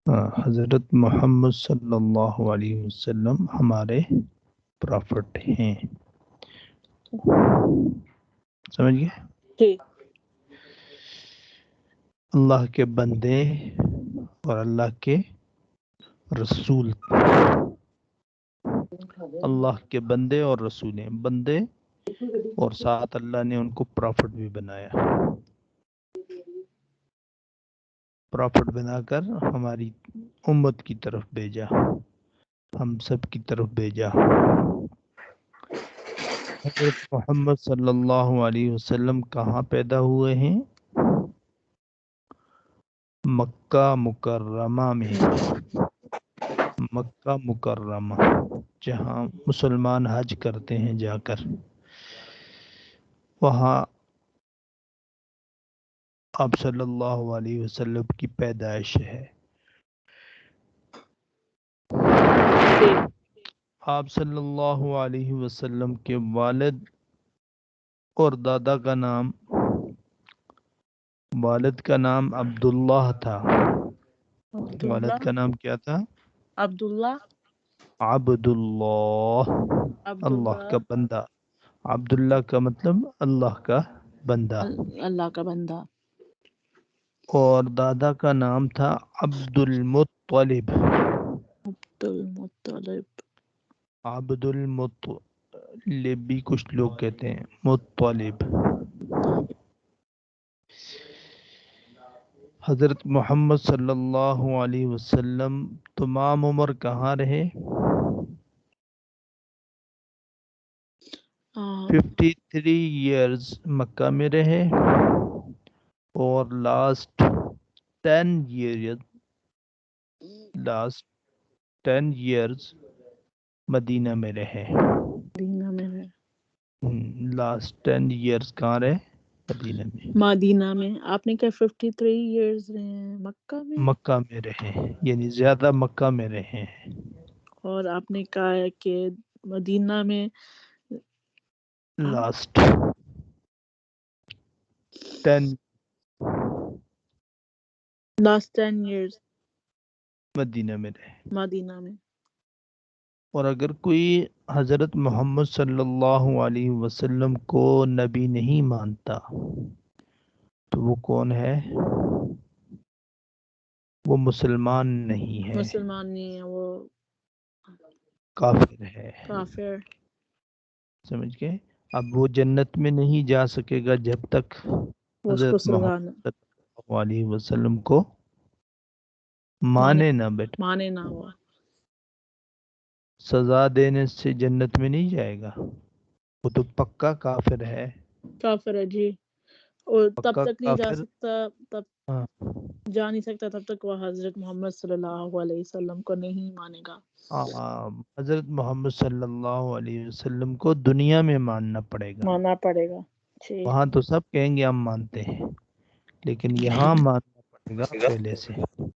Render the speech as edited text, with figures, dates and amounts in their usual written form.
حضرت محمد صلی اللہ علیہ وسلم ہمارے پرافٹ ہیں. سمجھ گئے؟ جی اللہ کے بندے اور اللہ کے رسول. اللہ کے بندے اور رسول ہیں. بندے اور ساتھ اللہ نے ان کو پرافٹ بھی بنایا. پرافٹ بنا کر ہماری امت کی طرف بھیجا، ہم سب کی طرف بھیجا. حضرت محمد صلی اللہ علیہ وسلم کہاں پیدا ہوئے ہیں؟ مکہ مکرمہ میں. مکہ مکرمہ جہاں مسلمان حج کرتے ہیں جا کر، وہاں آپ صلی اللہ علیہ وسلم کی پیدائش ہے. آپ صلی اللہ علیہ وسلم کے والد اور دادا کا نام، والد کا نام عبداللہ تھا. والد کا نام کیا تھا؟ عبداللہ. عبداللہ، اللہ کا بندہ. عبداللہ کا مطلب اللہ کا بندہ. اللہ کا بندہ. اور دادا کا نام تھا عبد المطلب. عبد المطلب. عبد المطلب بھی کچھ لوگ کہتے ہیں، مطلب. حضرت محمد صلی اللہ علیہ وسلم تمام عمر کہاں رہے؟ 53 ایئرز مکہ میں رہے، اور لاسٹ 10 ایئرز مدینہ میں رہے. مدینہ میں ہے. لاسٹ 10 ایئرز کہاں رہے؟ مدینہ میں. مدینہ میں. آپ نے کہا 53 ایئرز رہے ہیں مکہ میں. مکہ میں رہے، یعنی زیادہ مکہ میں رہے ہیں. اور آپ نے کہا ہے کہ مدینہ میں لاسٹ 10 ایئرز مدینہ میں رہے. مدینہ میں. اور اگر کوئی حضرت محمد صلی اللہ علیہ وسلم کو نبی نہیں مانتا تو وہ کون ہے؟ وہ مسلمان نہیں ہے، مسلمان نہیں ہے، وہ کافر ہے. کافر. سمجھ گئے؟ اب وہ جنت میں نہیں جا سکے گا جب تک اس کو حضرت سزا محمد صلی اللہ علیہ وسلم کو مانے نہ. بیٹا مانے نہ ہوا. سزا دینے سے جنت میں نہیں جائے گا، وہ تو پکا کافر ہے. کافر ہے جی. اور تب پکا تک نہیں جا کافر. سکتا، تب ہاں، جا نہیں سکتا تب تک وہ حضرت محمد صلی اللہ علیہ وسلم کو نہیں مانے گا. حضرت محمد صلی اللہ علیہ وسلم کو دنیا میں ماننا پڑے گا. ماننا پڑے گا. وہاں تو سب کہیں گے ہم مانتے ہیں، لیکن یہاں ماننا پڑے گا پہلے سے.